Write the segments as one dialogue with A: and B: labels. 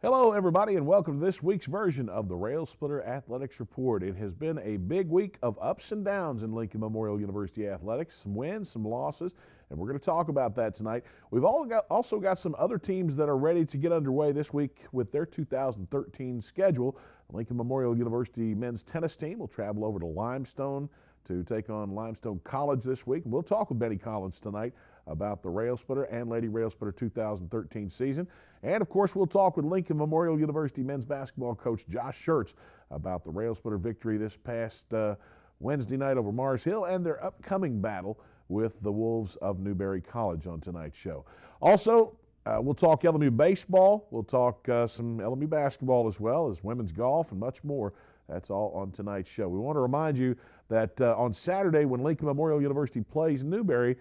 A: Hello, everybody, and welcome to this week's version of the Railsplitter Athletics Report. It has been a big week of ups and downs in Lincoln Memorial University athletics, some wins, some losses, and we're going to talk about that tonight. We've also got some other teams that are ready to get underway this week with their 2013 schedule. The Lincoln Memorial University men's tennis team will travel over to Limestone to take on Limestone College this week. And we'll talk with Benny Collins tonight about the Railsplitter and Lady Railsplitter 2013 season. And, of course, we'll talk with Lincoln Memorial University men's basketball coach Josh Schertz about the Railsplitter victory this past Wednesday night over Mars Hill and their upcoming battle with the Wolves of Newberry College on tonight's show. Also, we'll talk LMU baseball. We'll talk some LMU basketball as well as women's golf and much more. That's all on tonight's show. We want to remind you that on Saturday when Lincoln Memorial University plays Newberry,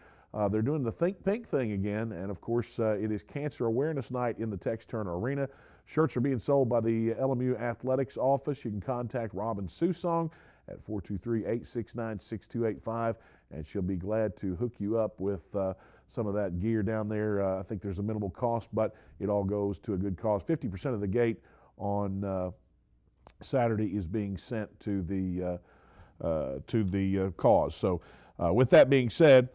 A: they're doing the Think Pink thing again, and of course it is Cancer Awareness Night in the Tex Turner Arena. Shirts are being sold by the LMU Athletics office. You can contact Robin Susong at 423-869-6285, and she'll be glad to hook you up with some of that gear down there. I think there's a minimal cost, but it all goes to a good cause. 50% of the gate on Saturday is being sent to the cause. So with that being said,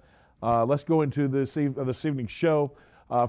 A: let's go into this evening's show.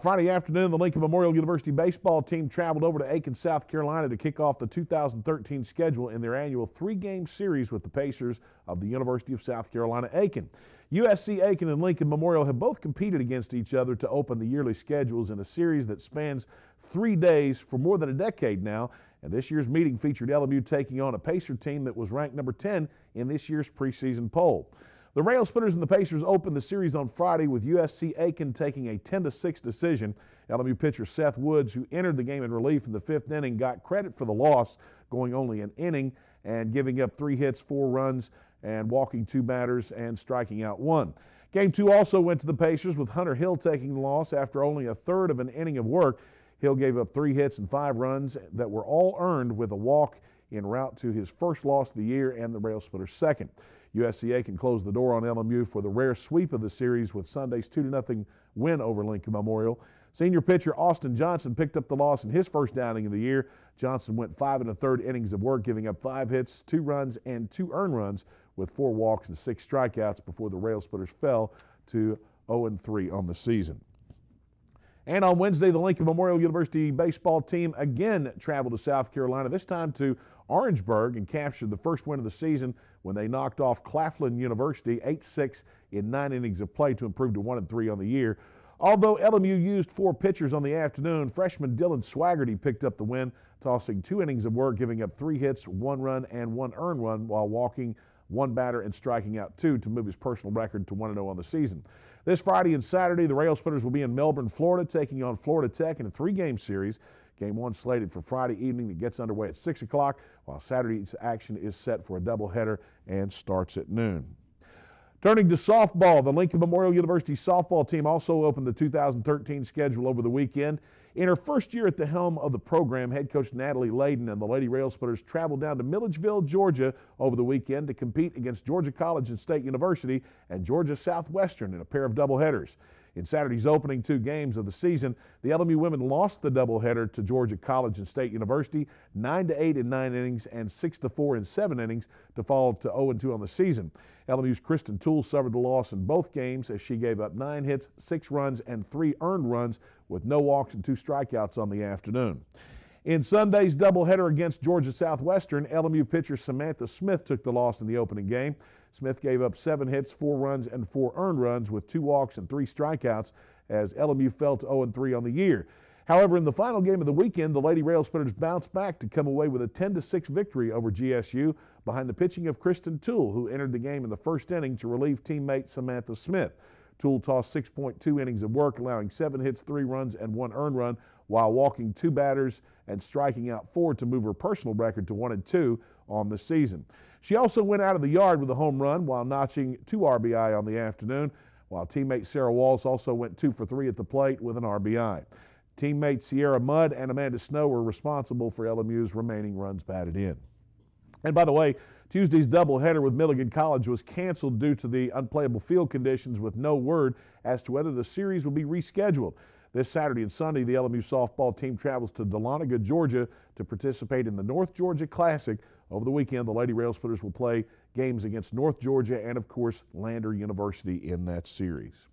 A: Friday afternoon, the Lincoln Memorial University baseball team traveled over to Aiken, South Carolina to kick off the 2013 schedule in their annual three-game series with the Pacers of the University of South Carolina, Aiken. USC Aiken and Lincoln Memorial have both competed against each other to open the yearly schedules in a series that spans 3 days for more than a decade now. And this year's meeting featured LMU taking on a Pacer team that was ranked number 10 in this year's preseason poll. The Railsplitters and the Pacers opened the series on Friday with USC Aiken taking a 10-6 decision. LMU pitcher Seth Woods, who entered the game in relief in the fifth inning, got credit for the loss, going only an inning and giving up 3 hits, 4 runs, and walking 2 batters and striking out 1. Game 2 also went to the Pacers, with Hunter Hill taking the loss after only a third of an inning of work. Hill gave up 3 hits and 5 runs that were all earned with a walk en route to his first loss of the year and the Railsplitters' second. USC Aiken closed the door on LMU for the rare sweep of the series with Sunday's 2-0 win over Lincoln Memorial. Senior pitcher Austin Johnson picked up the loss in his first outing of the year. Johnson went 5 1/3 innings of work, giving up 5 hits, 2 runs, and 2 earned runs with 4 walks and 6 strikeouts before the Railsplitters fell to 0-3 on the season. And on Wednesday, the Lincoln Memorial University baseball team again traveled to South Carolina, this time to Orangeburg, and captured the first win of the season when they knocked off Claflin University 8-6 in 9 innings of play to improve to 1-3 on the year. Although LMU used 4 pitchers on the afternoon, freshman Dylan Swaggerty picked up the win, tossing 2 innings of work, giving up 3 hits, 1 run, and 1 earned run while walking 1 batter and striking out 2 to move his personal record to 1-0 on the season. This Friday and Saturday, the Railsplitters will be in Melbourne, Florida, taking on Florida Tech in a 3-game series. Game 1 slated for Friday evening that gets underway at 6 o'clock, while Saturday's action is set for a doubleheader and starts at noon. Turning to softball, the Lincoln Memorial University softball team also opened the 2013 schedule over the weekend. In her first year at the helm of the program, head coach Natalie Layden and the Lady Railsplitters traveled down to Milledgeville, Georgia over the weekend to compete against Georgia College and State University and Georgia Southwestern in a pair of doubleheaders. In Saturday's opening 2 games of the season, the LMU women lost the doubleheader to Georgia College and State University 9-8 in 9 innings and 6-4 in 7 innings to fall to 0-2 on the season. LMU's Kristen Toole suffered the loss in both games as she gave up 9 hits, 6 runs, and 3 earned runs with no walks and 2 strikeouts on the afternoon. In Sunday's doubleheader against Georgia Southwestern, LMU pitcher Samantha Smith took the loss in the opening game. Smith gave up 7 hits, 4 runs, and 4 earned runs with 2 walks and 3 strikeouts as LMU fell to 0-3 on the year. However, in the final game of the weekend, the Lady Railsplitters bounced back to come away with a 10-6 victory over GSU behind the pitching of Kristen Toole, who entered the game in the first inning to relieve teammate Samantha Smith. Toole tossed 6.2 innings of work, allowing 7 hits, 3 runs, and 1 earned run while walking 2 batters and striking out 4 to move her personal record to 1-2 on the season. She also went out of the yard with a home run while notching 2 RBI on the afternoon, while teammate Sarah Walls also went 2 for 3 at the plate with an RBI. Teammates Sierra Mudd and Amanda Snow were responsible for LMU's remaining runs batted in. And by the way, Tuesday's doubleheader with Milligan College was canceled due to the unplayable field conditions with no word as to whether the series will be rescheduled. This Saturday and Sunday, the LMU softball team travels to Dahlonega, Georgia to participate in the North Georgia Classic. Over the weekend, the Lady Railsplitters will play games against North Georgia and, of course, Lander University in that series.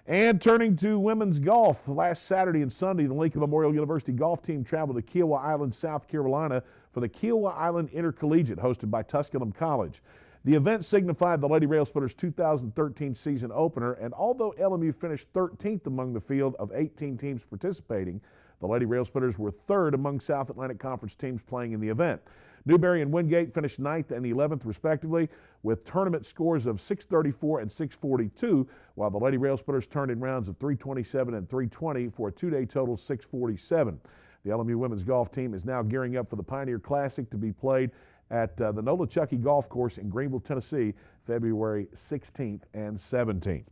A: And turning to women's golf, last Saturday and Sunday, the Lincoln Memorial University golf team traveled to Kiowa Island, South Carolina for the Kiowa Island Intercollegiate hosted by Tusculum College. The event signified the Lady Railsplitters' 2013 season opener, and although LMU finished 13th among the field of 18 teams participating, the Lady Railsplitters were third among South Atlantic Conference teams playing in the event. Newberry and Wingate finished 9th and 11th respectively with tournament scores of 634 and 642, while the Lady Railsplitters turned in rounds of 327 and 320 for a two-day total 647. The LMU women's golf team is now gearing up for the Pioneer Classic to be played at the Nolichucky Golf Course in Greenville, Tennessee, February 16th and 17th.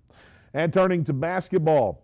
A: And turning to basketball.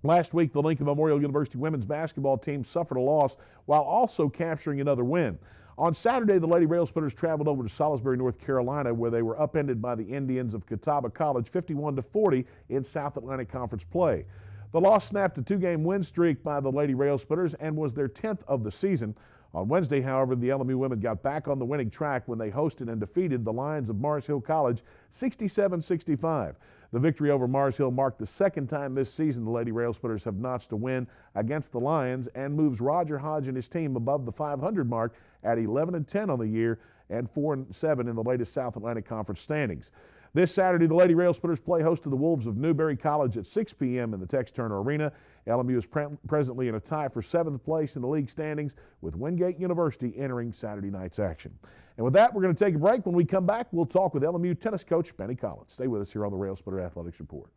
A: Last week, the Lincoln Memorial University women's basketball team suffered a loss while also capturing another win. On Saturday, the Lady Railsplitters traveled over to Salisbury, North Carolina, where they were upended by the Indians of Catawba College 51-40 in South Atlantic Conference play. The loss snapped a two-game win streak by the Lady Railsplitters and was their 10th of the season. On Wednesday, however, the LMU women got back on the winning track when they hosted and defeated the Lions of Mars Hill College 67-65. The victory over Mars Hill marked the second time this season the Lady Railsplitters have notched a win against the Lions and moves Roger Hodge and his team above the 500 mark at 11-10 on the year and 4-7 in the latest South Atlantic Conference standings. This Saturday, the Lady Railsplitters play host to the Wolves of Newberry College at 6 p.m. in the Tex Turner Arena. LMU is presently in a tie for 7th place in the league standings, with Wingate University entering Saturday night's action. And with that, we're going to take a break. When we come back, we'll talk with LMU tennis coach Benny Collins. Stay with us here on the Railsplitter Athletics Report.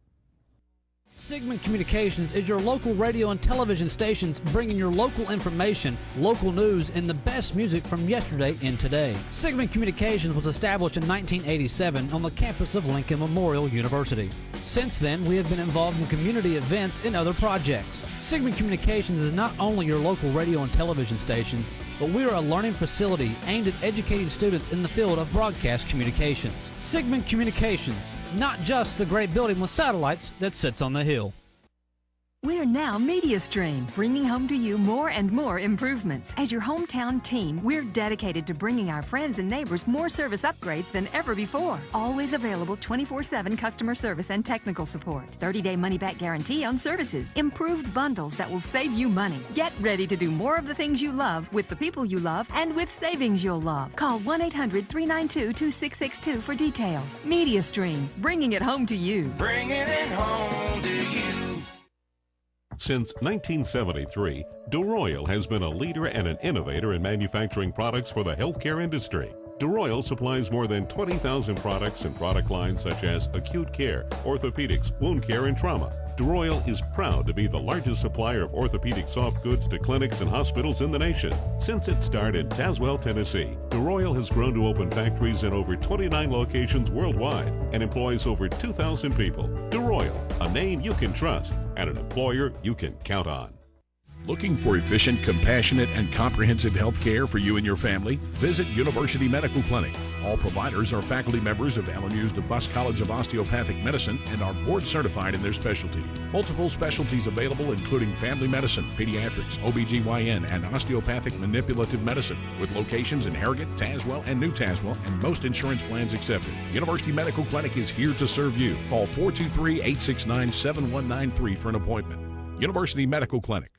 B: Sigmund Communications is your local radio and television stations bringing your local information, local news, and the best music from yesterday and today. Sigmund Communications was established in 1987 on the campus of Lincoln Memorial University. Since then, we have been involved in community events and other projects. Sigmund Communications is not only your local radio and television stations, but we are a learning facility aimed at educating students in the field of broadcast communications. Sigmund Communications, not just the great building with satellites that sits on the hill.
C: We're now MediaStream, bringing home to you more and more improvements. As your hometown team, we're dedicated to bringing our friends and neighbors more service upgrades than ever before. Always available 24/7 customer service and technical support. 30-day money-back guarantee on services. Improved bundles that will save you money. Get ready to do more of the things you love with the people you love and with savings you'll love. Call 1-800-392-2662 for details. MediaStream, bringing it home to you.
D: Bringing it home to you.
E: Since 1973, DeRoyal has been a leader and an innovator in manufacturing products for the healthcare industry. DeRoyal supplies more than 20,000 products and product lines such as acute care, orthopedics, wound care, and trauma. DeRoyal is proud to be the largest supplier of orthopedic soft goods to clinics and hospitals in the nation. Since its start in Tazewell, Tennessee, DeRoyal has grown to open factories in over 29 locations worldwide and employs over 2,000 people. DeRoyal, a name you can trust and an employer you can count on.
F: Looking for efficient, compassionate, and comprehensive health care for you and your family? Visit University Medical Clinic. All providers are faculty members of LMU's DeBus College of Osteopathic Medicine and are board certified in their specialty. Multiple specialties available including family medicine, pediatrics, OBGYN, and osteopathic manipulative medicine, with locations in Harrogate, Tazewell, and New Tazewell, and most insurance plans accepted. University Medical Clinic is here to serve you. Call 423-869-7193 for an appointment. University Medical Clinic.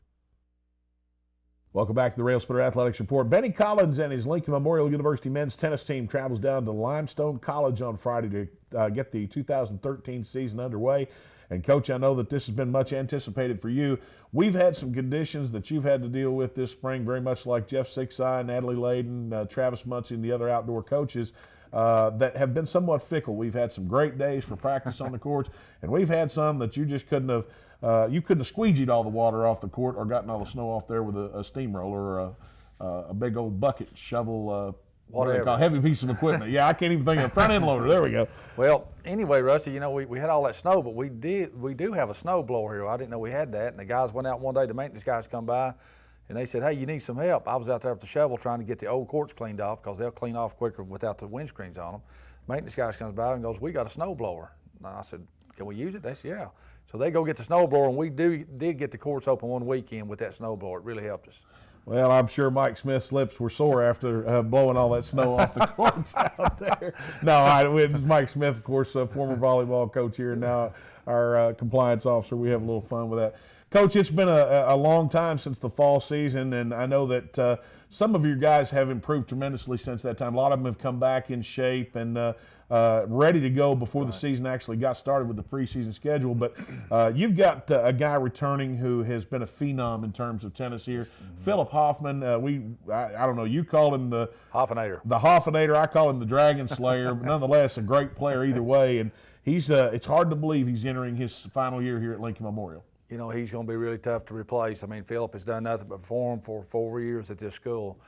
A: Welcome back to the Railsplitter Athletics Report. Benny Collins and his Lincoln Memorial University men's tennis team travels down to Limestone College on Friday to get the 2013 season underway. And, Coach, I know that this has been much anticipated for you. We've had some conditions that you've had to deal with this spring, very much like Jeff Sixeye, Natalie Layden, Travis Muncie, and the other outdoor coaches that have been somewhat fickle. We've had some great days for practice on the courts, and we've had some that you just couldn't have squeegeed all the water off the court or gotten all the snow off there with a steamroller or a big old bucket, shovel, whatever. Heavy piece of equipment. Yeah, I can't even think of a front end loader. There we go.
G: Well, anyway, Rusty, you know, we had all that snow, but we do have a snow blower here. I didn't know we had that. And the guys went out one day, the maintenance guys come by, and they said, hey, you need some help. I was out there with the shovel trying to get the old courts cleaned off because they'll clean off quicker without the windscreens on them. Maintenance guys comes by and goes, we got a snow blower. And I said, can we use it? They said, yeah. So they go get the snowblower, and we did get the courts open one weekend with that snowblower. It really helped us.
A: Well, I'm sure Mike Smith's lips were sore after blowing all that snow off the courts out there. No, Mike Smith, of course, a former volleyball coach here, and now our compliance officer. We have a little fun with that. Coach, it's been a long time since the fall season, and I know that some of your guys have improved tremendously since that time. A lot of them have come back in shape and ready to go before the season actually got started with the preseason schedule. But you've got a guy returning who has been a phenom in terms of tennis here. Philip Hoffman, I don't know, you call him the
G: Hoffenator.
A: The Hoffenator. I call him the Dragon Slayer, but nonetheless a great player either way. And he's it's hard to believe he's entering his final year here at Lincoln Memorial.
G: You know, he's going to be really tough to replace. I mean, Philip has done nothing but perform for 4 years at this school.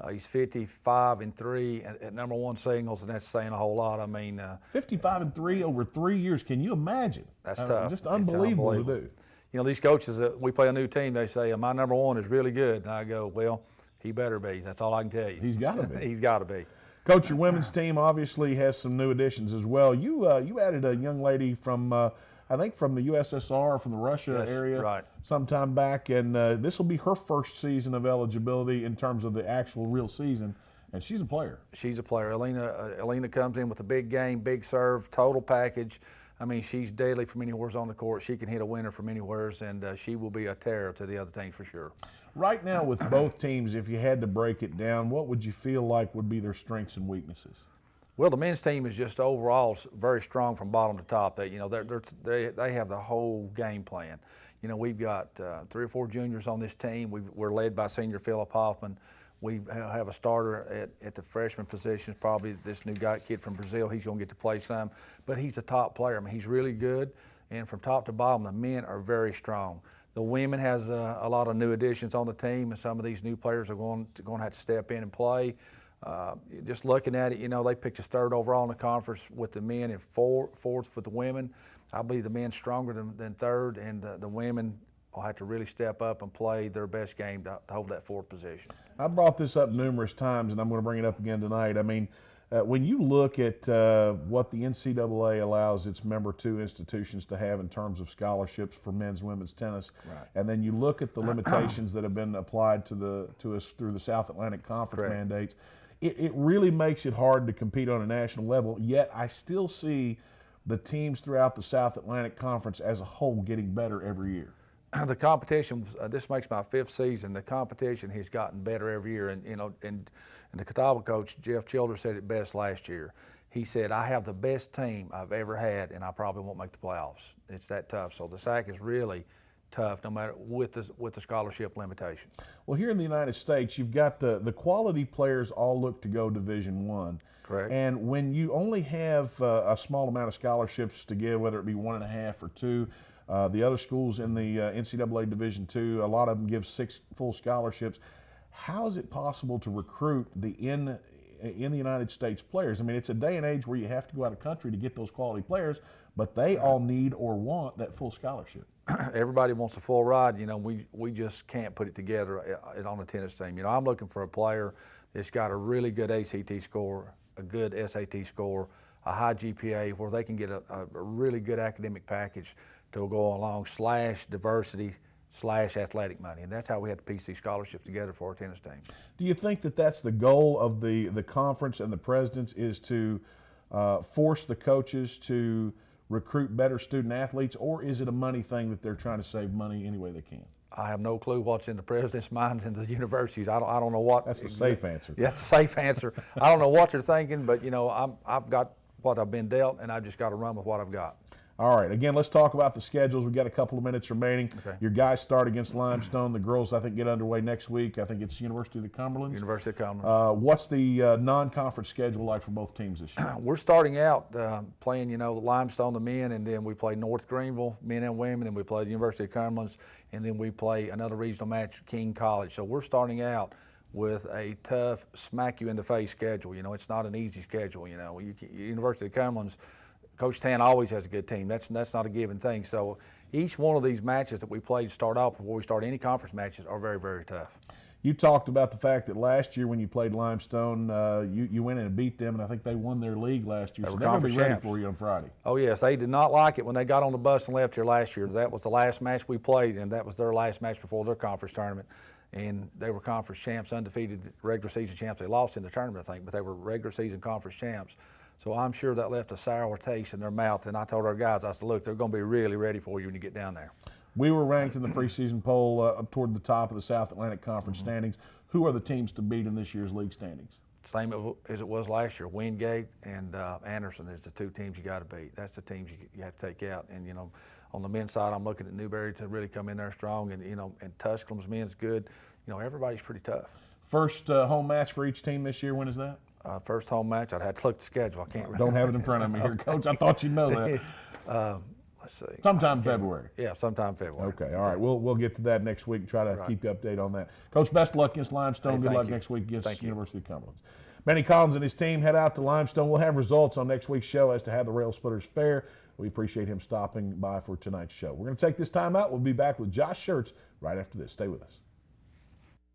G: He's 55-3 at number one singles, and that's saying a whole lot. I mean,
A: 55-3 over 3 years. Can you imagine?
G: That's tough.
A: Just unbelievable to do.
G: You know, these coaches, we play a new team, they say, my number one is really good. And I go, well, he better be. That's all I can tell you.
A: He's got to be.
G: He's got to be.
A: Coach, your women's team obviously has some new additions as well. You added a young lady from I think from the USSR, from the Russia area,
G: right,
A: sometime back, and this will be her first season of eligibility in terms of the actual real season, and she's a player.
G: She's a player. Elena comes in with a big game, big serve, total package. I mean, she's deadly from anywhere on the court. She can hit a winner from anywhere, and she will be a terror to the other teams for sure.
A: Right now with both teams, if you had to break it down, what would you feel like would be their strengths and weaknesses?
G: Well, the men's team is just overall very strong from bottom to top. They have the whole game plan. You know, we've got 3 or 4 juniors on this team. We're led by senior Philip Hoffman. We have a starter at the freshman position, probably this new kid from Brazil. He's going to get to play some, but he's a top player. I mean, he's really good, and from top to bottom, the men are very strong. The women has a lot of new additions on the team, and some of these new players are going to have to step in and play. Just looking at it, you know, they picked us 3rd overall in the conference with the men and 4th with the women. I believe the men stronger than 3rd, and the women will have to really step up and play their best game to hold that 4th position.
A: I brought this up numerous times, and I'm going to bring it up again tonight. I mean, when you look at what the NCAA allows its member 2 institutions to have in terms of scholarships for men's and women's tennis,
G: right,
A: and then you look at the limitations that have been applied to us through the South Atlantic Conference
G: correct,
A: mandates, it really makes it hard to compete on a national level, yet I still see the teams throughout the South Atlantic Conference as a whole getting better every year.
G: The competition, this makes my 5th season, the competition has gotten better every year. And, you know, and the Catawba coach, Jeff Childers, said it best last year. He said, I have the best team I've ever had, and I probably won't make the playoffs. It's that tough. So the SAC is really tough, no matter with the scholarship limitation.
A: Well, here in the United States, you've got the quality players all look to go Division I.
G: Correct.
A: And when you only have a small amount of scholarships to give, whether it be 1.5 or 2, the other schools in the NCAA Division II, a lot of them give 6 full scholarships. How is it possible to recruit in the United States players? I mean, it's a day and age where you have to go out of country to get those quality players, but they all need or want that full scholarship.
G: Everybody wants a full ride. You know, we just can't put it together on a tennis team. You know, I'm looking for a player that's got a really good ACT score, a good SAT score, a high GPA, where they can get a really good academic package to go along / diversity / athletic money. And that's how we have to piece these scholarships together for our tennis teams.
A: Do you think that that's the goal of the conference and the presidents, is to force the coaches to recruit better student athletes, or is it a money thing that they're trying to save money any way they can?
G: I have no clue what's in the president's minds and the universities. I don't know what.
A: That's the safe answer.
G: Yeah, that's a safe answer. I don't know what they're thinking, but you know, I've got what I've been dealt, and I've just got to run with what I've got.
A: All right, again, let's talk about the schedules. We've got a couple of minutes remaining.
G: Okay.
A: Your guys start against Limestone. The girls, I think, get underway next week. I think it's University of the Cumberland.
G: University of Cumberland.
A: What's the non-conference schedule like for both teams this year?
G: We're starting out playing, you know, Limestone, the men, and then we play North Greenville, men and women, and we play the University of Cumberland, and then we play another regional match, King College. So we're starting out with a tough, smack-you-in-the-face schedule. You know, it's not an easy schedule, you know. University of Cumberland's Coach Tan always has a good team. That's not a given thing. So each one of these matches that we play to start off before we start any conference matches are very, very tough.
A: You talked about the fact that last year when you played Limestone, you went in and beat them, and I think they won their league last year. So they're going to be ready for you on Friday.
G: Oh, yes. They did not like it when they got on the bus and left here last year. That was the last match we played, and that was their last match before their conference tournament. And they were conference champs, undefeated regular season champs. They lost in the tournament, I think, but they were regular season conference champs. So I'm sure that left a sour taste in their mouth. And I told our guys, I said, look, they're going to be really ready for you when you get down there.
A: We were ranked in the preseason poll up toward the top of the South Atlantic Conference standings. Who are the teams to beat in this year's league standings?
G: Same as it was last year. Wingate and Anderson is the two teams you got to beat. That's the teams you have to take out. And, you know, on the men's side, I'm looking at Newberry to really come in there strong. And, you know, and Tusculum's men's good. You know, everybody's pretty tough.
A: First home match for each team this year, when is that?
G: First home match, I'd have to look at the schedule. I can't remember.
A: Don't have it in front of me here, Coach. I thought you'd know that.
G: Let's see.
A: Sometime February.
G: Yeah, sometime February.
A: Okay, all right. We'll get to that next week and try to keep you updated on that. Coach, best luck against Limestone. Good luck next week against University of Cumberland. Benny Collins and his team head out to Limestone. We'll have results on next week's show as to how the Railsplitters fare. We appreciate him stopping by for tonight's show. We're going to take this time out. We'll be back with Josh Schertz right after this. Stay with us.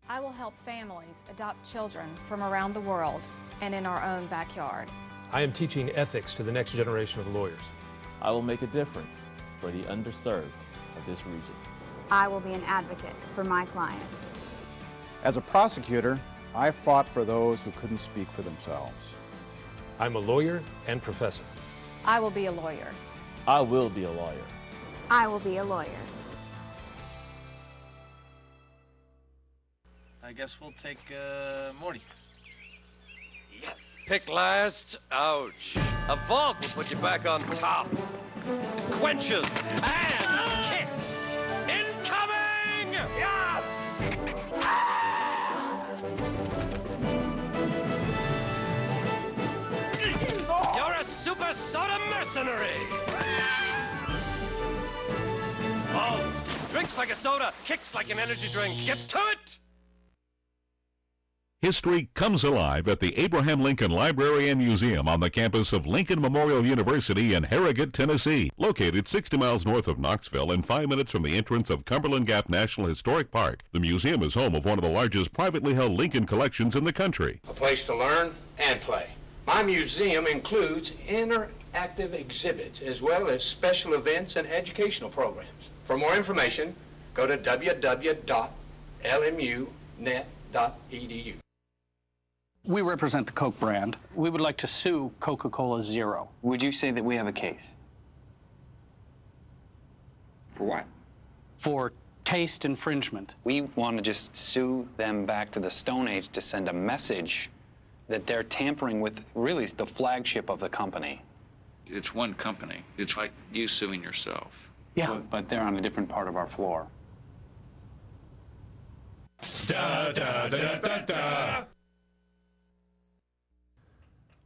H: I will help families adopt children from around the world and in our own backyard.
I: I am teaching ethics to the next generation of lawyers.
J: I will make a difference for the underserved of this region.
K: I will be an advocate for my clients.
L: As a prosecutor, I fought for those who couldn't speak for themselves.
I: I'm a lawyer and professor.
H: I will be a lawyer.
J: I will be a lawyer.
K: I will be a lawyer.
D: I guess we'll take Morty. Yes.
M: Pick last. Ouch. A vault will put you back on top. Quenches and kicks. Incoming! Yeah! You're a super soda mercenary. Vault. Drinks like a soda, kicks like an energy drink. Get to it!
E: History comes alive at the Abraham Lincoln Library and Museum on the campus of Lincoln Memorial University in Harrogate, Tennessee. Located 60 miles north of Knoxville and 5 minutes from the entrance of Cumberland Gap National Historic Park, the museum is home of one of the largest privately held Lincoln collections in the country.
N: A place to learn and play. My museum includes interactive exhibits as well as special events and educational programs. For more information, go to www.lmunet.edu.
O: We represent the Coke brand. We would like to sue Coca-Cola Zero.
P: Would you say that we have a case?
N: For what?
O: For taste infringement.
P: We want to just sue them back to the Stone Age to send a message that they're tampering with really the flagship of the company.
Q: It's one company. It's like you suing yourself.
O: Yeah.
P: But they're on a different part of our floor.
E: Da, da, da, da, da.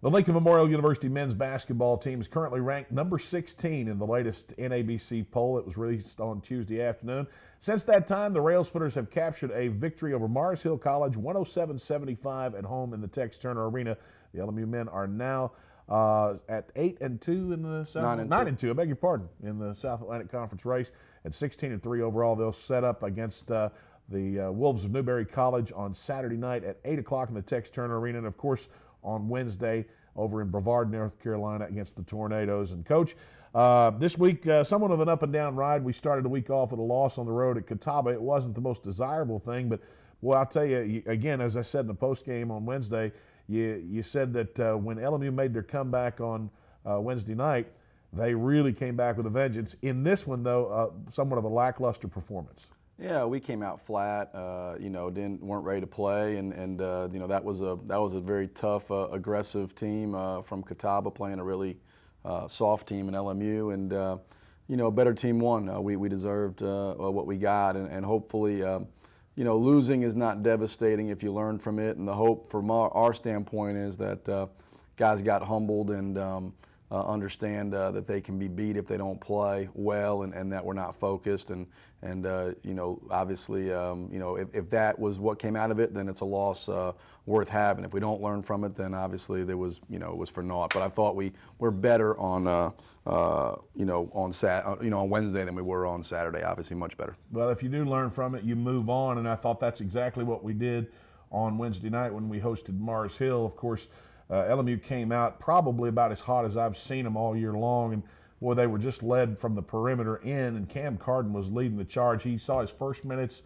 A: The Lincoln Memorial University men's basketball team is currently ranked number 16 in the latest NABC poll. It was released on Tuesday afternoon. Since that time, the Railsplitters have captured a victory over Mars Hill College, 107-75 at home in the Tex Turner Arena. The LMU men are now at 8-2 in the South. 9-2. I beg your pardon, in the South Atlantic Conference race. At 16-3 overall, they'll set up against the Wolves of Newberry College on Saturday night at 8 o'clock in the Tex Turner Arena, and of course on Wednesday over in Brevard, North Carolina against the Tornadoes. And Coach, this week, somewhat of an up and down ride. We started the week off with a loss on the road at Catawba. It wasn't the most desirable thing, but well, I'll tell you, again, as I said in the post game on Wednesday, you said that when LMU made their comeback on Wednesday night, they really came back with a vengeance. In this one, though, somewhat of a lackluster performance.
R: Yeah, we came out flat. Weren't ready to play, and that was a very tough, aggressive team from Catawba playing a really soft team in LMU, and a better team won. We deserved what we got, and hopefully, losing is not devastating if you learn from it. And the hope from our standpoint is that guys got humbled and understand that they can be beat if they don't play well and that we're not focused. And you know, obviously, you know, if that was what came out of it, then it's a loss worth having. If we don't learn from it, then obviously there was, you know, it was for naught. But I thought we were better on, you know, on Wednesday than we were on Saturday. Obviously, much better.
A: Well, if you do learn from it, you move on, and I thought that's exactly what we did on Wednesday night when we hosted Mars Hill. Of course, LMU came out probably about as hot as I've seen them all year long, and boy, they were just led from the perimeter in, and Cam Carden was leading the charge. He saw his first minutes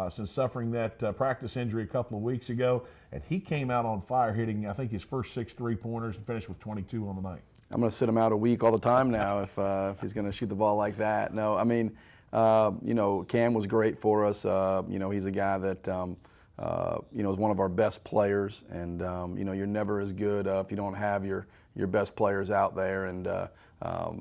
A: since suffering that practice injury a couple of weeks ago, and he came out on fire, hitting, I think, his first 6 3-pointers and finished with 22 on the night.
R: I'm going to sit him out a week all the time now if he's going to shoot the ball like that. No, I mean, you know, Cam was great for us. You know, he's a guy that, you know, is one of our best players, and you know, you're never as good if you don't have your best players out there. And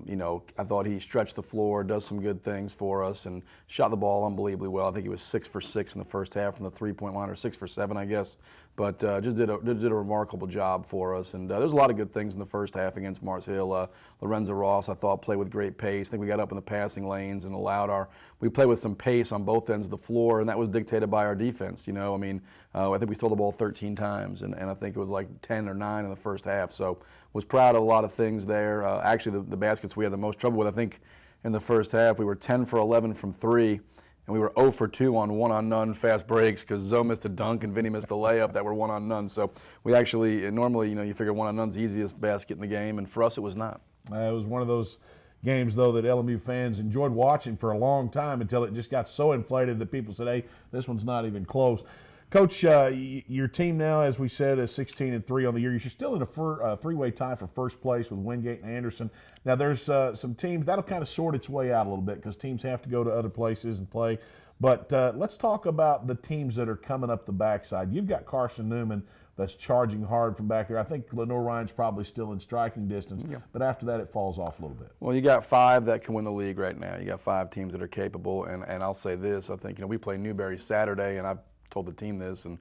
R: you know, I thought he stretched the floor, does some good things for us, and shot the ball unbelievably well. I think he was 6 for 6 in the first half from the 3-point line, or 6 for 7, I guess. But just did a remarkable job for us. And there's a lot of good things in the first half against Mars Hill. Lorenzo Ross, I thought, played with great pace. I think we got up in the passing lanes and allowed we played with some pace on both ends of the floor, and that was dictated by our defense. You know, I mean, I think we stole the ball 13 times, and I think it was like 10 or 9 in the first half. So was proud of a lot of things there. Actually, the baskets we had the most trouble with, I think, in the first half, we were 10 for 11 from 3. And we were 0 for 2 on one-on-none fast breaks because Zoe missed a dunk and Vinny missed a layup that were one-on-none. So we actually, normally, you know, you figure one-on-none's the easiest basket in the game, and for us it was not.
A: It was one of those games, though, that LMU fans enjoyed watching for a long time until it just got so inflated that people said, hey, this one's not even close. Coach, your team now, as we said, is 16-3 on the year. You're still in a three-way tie for first place with Wingate and Anderson. Now, there's some teams that'll kind of sort its way out a little bit because teams have to go to other places and play. But let's talk about the teams that are coming up the backside. You've got Carson Newman that's charging hard from back there. I think Lenore Ryan's probably still in striking distance, but after that it falls off a little bit.
R: Well, you got 5 that can win the league right now. You got 5 teams that are capable, and I'll say this. I think, you know, we play Newberry Saturday, and I've told the team this, and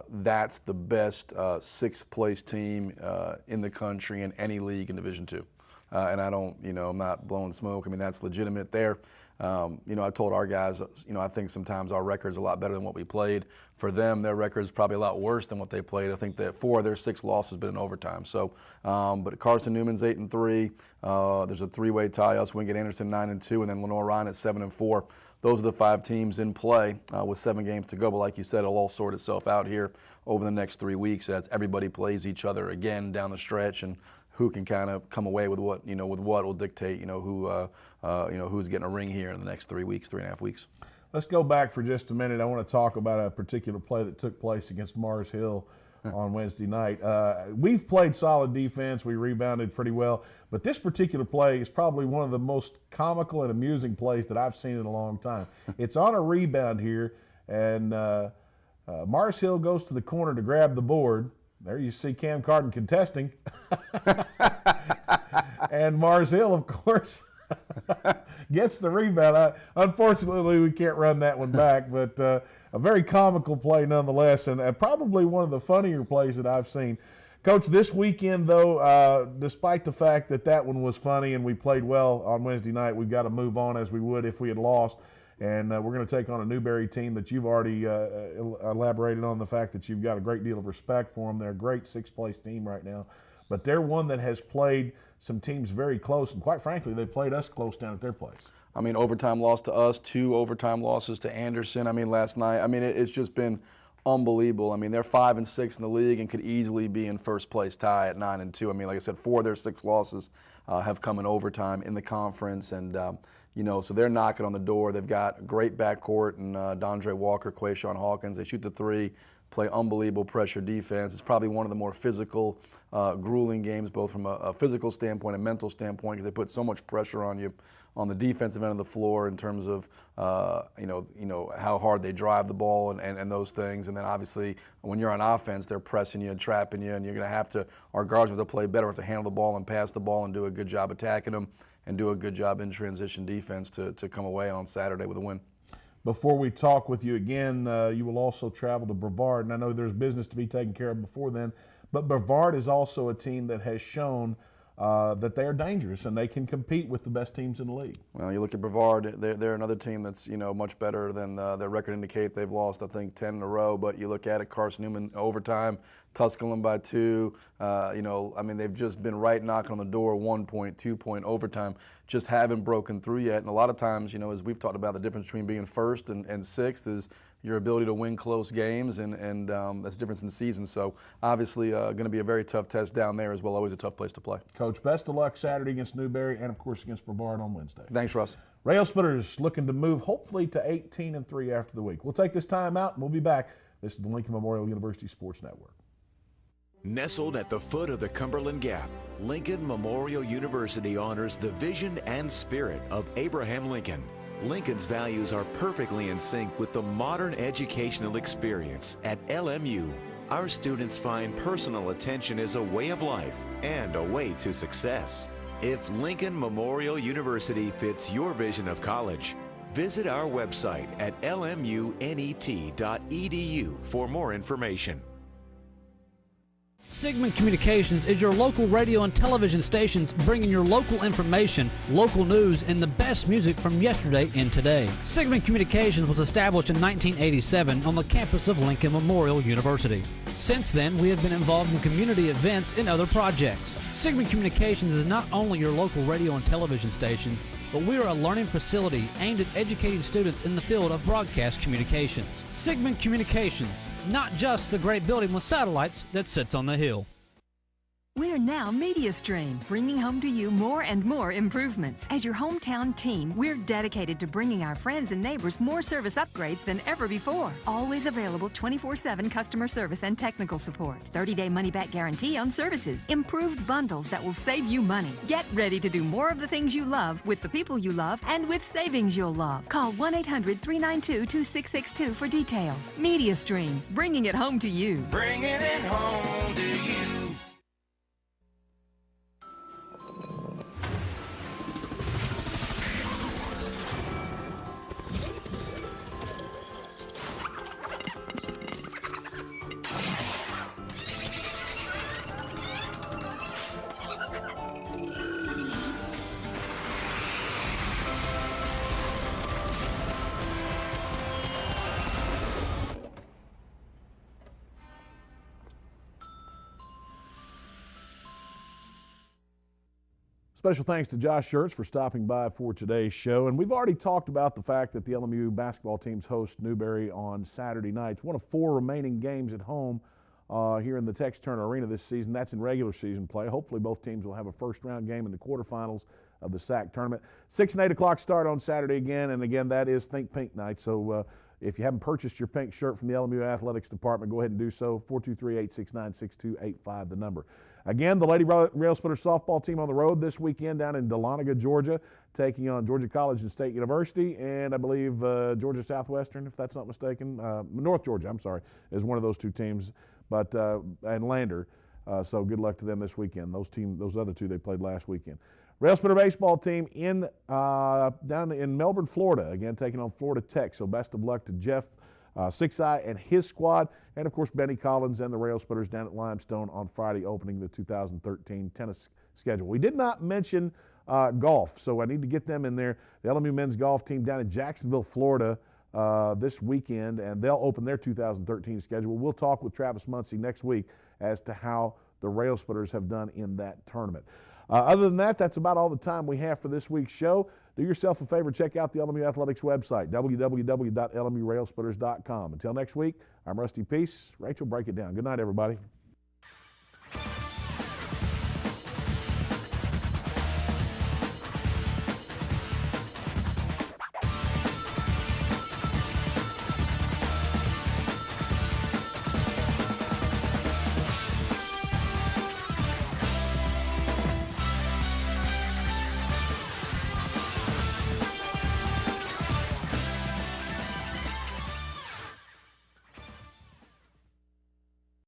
R: that's the best 6th place team in the country in any league in Division II. And I don't, you know, I'm not blowing smoke. I mean, that's legitimate there. You know, I told our guys, you know, I think sometimes our record's a lot better than what we played. For them, their record's probably a lot worse than what they played. I think that 4 of their 6 losses have been in overtime. So, but Carson Newman's 8-3. There's a 3-way tie. Us, Wingate Anderson 9-2, and then Lenore Ryan at 7-4. Those are the 5 teams in play with 7 games to go. But like you said, it'll all sort itself out here over the next 3 weeks as everybody plays each other again down the stretch, and who can kind of come away with what, you know, with what will dictate, you know, who, you know, who's getting a ring here in the next 3 weeks, 3.5 weeks.
A: Let's go back for just a minute. I want to talk about a particular play that took place against Mars Hill on Wednesday night. We've played solid defense. We rebounded pretty well. But this particular play is probably one of the most comical and amusing plays that I've seen in a long time. It's on a rebound here, and Mars Hill goes to the corner to grab the board. There you see Cam Carden contesting. And Mars Hill, of course, gets the rebound. Unfortunately, we can't run that one back, but a very comical play nonetheless, and probably one of the funnier plays that I've seen. Coach, this weekend, though, despite the fact that that one was funny and we played well on Wednesday night, we've got to move on as we would if we had lost. And we're going to take on a Newberry team that you've already elaborated on the fact that you've got a great deal of respect for them. They're a great 6th place team right now. But they're one that has played some teams very close, and quite frankly, they played us close down at their place.
R: I mean, overtime loss to us, 2 overtime losses to Anderson. I mean, last night, I mean, it's just been unbelievable. I mean, they're 5-6 in the league and could easily be in first place tie at 9-2. I mean, like I said, 4 of their 6 losses have come in overtime in the conference, and you know, so they're knocking on the door. They've got a great backcourt, and Dondre Walker, Quayshawn Hawkins. They shoot the 3, play unbelievable pressure defense. It's probably one of the more physical, grueling games, both from a physical standpoint and mental standpoint, because they put so much pressure on you on the defensive end of the floor in terms of you know how hard they drive the ball and those things. And then obviously when you're on offense, they're pressing you and trapping you, and you're going to have to, our guards have to play better, have to handle the ball and pass the ball and do a good job attacking them and do a good job in transition defense to come away on Saturday with a win.
A: Before we talk with you again, you will also travel to Brevard, and I know there's business to be taken care of before then, but Brevard is also a team that has shown that they are dangerous and they can compete with the best teams in the league.
R: Well, you look at Brevard; they're another team that's much better than their record indicate. They've lost, I think, 10 in a row. But you look at it, Carson Newman overtime, Tusculum by 2. They've just been right knocking on the door, 1 point, 2 point overtime. Just haven't broken through yet. And a lot of times, as we've talked about, the difference between being first and sixth is your ability to win close games, and that's the difference in the season. So obviously going to be a very tough test down there as well, always a tough place to play.
A: Coach, best of luck Saturday against Newberry and, of course, against Brevard on Wednesday.
R: Thanks, Russ.
A: Railsplitters looking to move hopefully to 18-3 after the week. We'll take this time out and we'll be back. This is the Lincoln Memorial University Sports Network.
S: Nestled at the foot of the Cumberland Gap, Lincoln Memorial University honors the vision and spirit of Abraham Lincoln. Lincoln's values are perfectly in sync with the modern educational experience at LMU. Our students find personal attention is a way of life and a way to success. If Lincoln Memorial University fits your vision of college, visit our website at lmunet.edu for more information.
B: Sigmund Communications is your local radio and television stations bringing your local information, local news, and the best music from yesterday and today. Sigmund Communications was established in 1987 on the campus of Lincoln Memorial University. Since then, we have been involved in community events and other projects. Sigmund Communications is not only your local radio and television stations, but we are a learning facility aimed at educating students in the field of broadcast communications. Sigmund Communications, not just the great building with satellites that sits on the hill.
C: We're now MediaStream, bringing home to you more and more improvements. As your hometown team, we're dedicated to bringing our friends and neighbors more service upgrades than ever before. Always available 24/7 customer service and technical support. 30-day money-back guarantee on services. Improved bundles that will save you money. Get ready to do more of the things you love with the people you love and with savings you'll love. Call 1-800-392-2662 for details. MediaStream, bringing it home to you.
T: Bringing it home to you.
A: Special thanks to Josh Schertz for stopping by for today's show. And we've already talked about the fact that the LMU basketball teams host Newberry on Saturday nights. One of 4 remaining games at home here in the Tex Turner Arena this season. That's in regular season play. Hopefully both teams will have a first-round game in the quarterfinals of the SAC tournament. 6 and 8 o'clock start on Saturday again. And again, that is Think Pink night. So if you haven't purchased your pink shirt from the LMU Athletics Department, go ahead and do so. 423-869-6285, the number. Again, the Lady Railsplitter softball team on the road this weekend down in Dahlonega, Georgia, taking on Georgia College and State University, and I believe Georgia Southwestern, if that's not mistaken. North Georgia, I'm sorry, is one of those 2 teams, but and Lander. So good luck to them this weekend. Those other 2 they played last weekend. Railsplitter baseball team down in Melbourne, Florida, again taking on Florida Tech. So best of luck to Jeff Six-Eye and his squad, and of course Benny Collins and the Railsplitters down at Limestone on Friday, opening the 2013 tennis schedule. We did not mention golf, so I need to get them in there. The LMU men's golf team down in Jacksonville, Florida this weekend, and they'll open their 2013 schedule. We'll talk with Travis Muncy next week as to how the Railsplitters have done in that tournament. Other than that, that's about all the time we have for this week's show. Do yourself a favor, check out the LMU Athletics website, www.lmurailsplitters.com. Until next week, I'm Rusty Peace. Rachel, break it down. Good night, everybody.